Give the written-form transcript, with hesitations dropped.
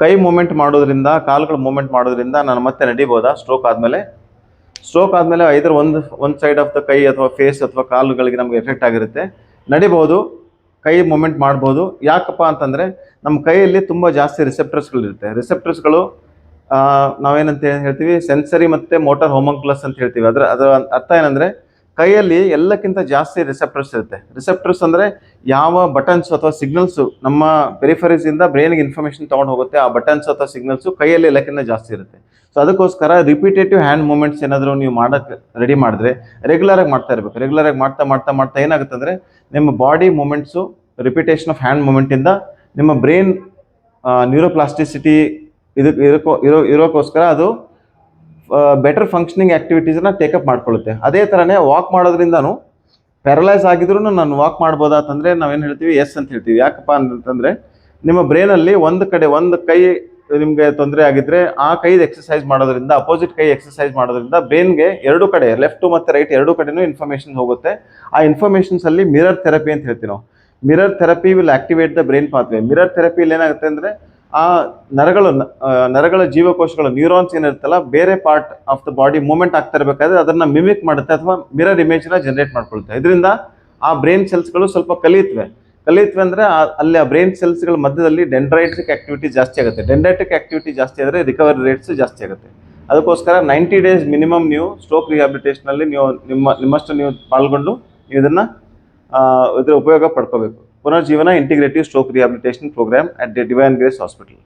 ಕೈ ಮೂಮೆಂಟ್ ಮಾಡೋದ್ರಿಂದ, ಕಾಲುಗಳು ಮೂಮೆಂಟ್ ಮಾಡೋದ್ರಿಂದ ನಾನು ಮತ್ತೆ ನಡಿಬೋದಾ ಸ್ಟ್ರೋಕ್ ಆದಮೇಲೆ? ಸ್ಟ್ರೋಕ್ ಆದಮೇಲೆ ಐದರ್ ಒಂದು ಸೈಡ್ ಆಫ್ ದ ಕೈ ಅಥವಾ ಫೇಸ್ ಅಥವಾ ಕಾಲುಗಳಿಗೆ ನಮಗೆ ಎಫೆಕ್ಟ್ ಆಗಿರುತ್ತೆ. ನಡಿಬೋದು, ಕೈ ಮೂಮೆಂಟ್ ಮಾಡ್ಬೋದು. ಯಾಕಪ್ಪ ಅಂತಂದರೆ ನಮ್ಮ ಕೈಯಲ್ಲಿ ತುಂಬ ಜಾಸ್ತಿ ರಿಸೆಪ್ಟರ್ಸ್ಗಳಿರುತ್ತೆ. ರಿಸೆಪ್ಟರ್ಸ್ಗಳು ನಾವೇನಂತ ಹೇಳ್ತೀವಿ, ಸೆನ್ಸರಿ ಮತ್ತು ಮೋಟಾರ್ ಹೋಮಂಕ್ಯುಲಸ್ ಅಂತ ಹೇಳ್ತೀವಿ. ಅದರ ಅರ್ಥ ಏನಂದರೆ ಕೈಯಲ್ಲಿ ಎಲ್ಲಕ್ಕಿಂತ ಜಾಸ್ತಿ ರಿಸೆಪ್ಟರ್ಸ್ ಇರುತ್ತೆ. ರಿಸೆಪ್ಟರ್ಸ್ ಅಂದರೆ ಯಾವ ಬಟನ್ಸ್ ಅಥವಾ ಸಿಗ್ನಲ್ಸು ನಮ್ಮ ಪೆರಿಫರೀಸಿಂದ ಬ್ರೈನ್ಗೆ ಇನ್ಫಾರ್ಮೇಷನ್ ತೊಗೊಂಡು ಹೋಗುತ್ತೆ, ಆ ಬಟನ್ಸ್ ಅಥವಾ ಸಿಗ್ನಲ್ಸು ಕೈಯಲ್ಲಿ ಎಲ್ಲಕ್ಕಿಂತ ಜಾಸ್ತಿ ಇರುತ್ತೆ. ಸೊ ಅದಕ್ಕೋಸ್ಕರ ರಿಪಿಟೇಟಿವ್ ಹ್ಯಾಂಡ್ ಮೂಮೆಂಟ್ಸ್ ಏನಾದರೂ ನೀವು ಮಾಡೋಕ್ಕೆ ರೆಡಿ ಮಾಡಿದ್ರೆ ರೆಗ್ಯುಲರಾಗಿ ಮಾಡ್ತಾ ಇರಬೇಕು. ರೆಗ್ಯುಲರಾಗಿ ಮಾಡ್ತಾ ಮಾಡ್ತಾ ಮಾಡ್ತಾ ಏನಾಗುತ್ತೆ ಅಂದರೆ ನಿಮ್ಮ body movements, repetition of hand ಮೂಮೆಂಟಿಂದ ನಿಮ್ಮ ಬ್ರೈನ್ ನ್ಯೂರೋಪ್ಲಾಸ್ಟಿಸಿಟಿ ಇರೋಕ್ಕೋಸ್ಕರ ಅದು ಬೆಟರ್ ಫಂಕ್ಷನಿಂಗ್ ಆ್ಯಕ್ಟಿವಿಟೀಸನ್ನ ಟೇಕಪ್ ಮಾಡ್ಕೊಳ್ಳುತ್ತೆ. ಅದೇ ಥರನೇ ವಾಕ್ ಮಾಡೋದ್ರಿಂದನೂ ಪ್ಯಾರಲೈಸ್ ಆಗಿದ್ರೂ ನಾನು ವಾಕ್ ಮಾಡ್ಬೋದಾ ಅಂತಂದರೆ ನಾವೇನು ಹೇಳ್ತೀವಿ, ಎಸ್ ಅಂತ ಹೇಳ್ತೀವಿ. ಯಾಕಪ್ಪ ಅಂತಂದರೆ ನಿಮ್ಮ ಬ್ರೈನಲ್ಲಿ ಒಂದು ಕೈ ನಿಮಗೆ ತೊಂದರೆ ಆಗಿದ್ದರೆ ಆ ಕೈದು ಎಕ್ಸಸೈಸ್ ಮಾಡೋದ್ರಿಂದ, ಅಪೋಸಿಟ್ ಕೈ ಎಕ್ಸಸೈಸ್ ಮಾಡೋದ್ರಿಂದ ಬ್ರೈನ್ಗೆ ಎರಡು ಕಡೆ, ಲೆಫ್ಟು ಮತ್ತು ರೈಟ್ ಎರಡು ಕಡೆನೂ ಇನ್ಫಾರ್ಮೇಷನ್ ಹೋಗುತ್ತೆ. ಆ ಇನ್ಫಾರ್ಮೇಷನ್ಸಲ್ಲಿ ಮಿರರ್ ಥೆರಪಿ ಅಂತ ಹೇಳ್ತೀವಿ ನಾವು. Mirror therapy will activate the brain pathway. Mirror ಥೆರಪಿಯಲ್ಲಿ ಏನಾಗುತ್ತೆ ಅಂದರೆ ಆ ನರಗಳ ಜೀವಕೋಶಗಳು, ನ್ಯೂರಾನ್ಸ್ ಏನಿರುತ್ತಲ್ಲ, ಬೇರೆ part of the body movement ಆಗ್ತಾ ಇರಬೇಕಾದ್ರೆ ಅದನ್ನು ಮಿಮಿಕ್ ಮಾಡುತ್ತೆ ಅಥವಾ ಮಿರರ್ ಇಮೇಜ್ನ ಜನರೇಟ್ ಮಾಡ್ಕೊಳುತ್ತೆ. ಇದರಿಂದ ಆ ಬ್ರೈನ್ ಸೆಲ್ಸ್ಗಳು ಸ್ವಲ್ಪ ಕಲಿಯುತ್ತವೆ ಅಂದರೆ ಅಲ್ಲಿ ಆ ಬ್ರೈನ್ ಸೆಲ್ಸ್ಗಳ ಮಧ್ಯದಲ್ಲಿ ಡೆಂಡ್ರೈಟಿಕ್ ಆಕ್ಟಿವಿಟಿ ಜಾಸ್ತಿ ಆಗುತ್ತೆ. ಡೆಂಡ್ರೈಟಿಕ್ ಆಕ್ಟಿವಿಟಿ ಜಾಸ್ತಿ ಆದರೆ ರಿಕವರಿ ರೇಟ್ಸ್ ಜಾಸ್ತಿ ಆಗುತ್ತೆ. ಅದಕ್ಕೋಸ್ಕರ 90 days ಮಿನಿಮಮ್ ನೀವು ಸ್ಟ್ರೋಕ್ ರಿಹ್ಯಾಬಿಲಿಟೇಷನಲ್ಲಿ ನೀವು ನಿಮ್ಮಷ್ಟು ನೀವು ಪಾಲ್ಗೊಂಡು ನೀವು ಇದರ ಉಪಯೋಗ ಪಡ್ಕೋಬೇಕು. Punarjeevana integrative stroke rehabilitation program at the Divine Grace hospital.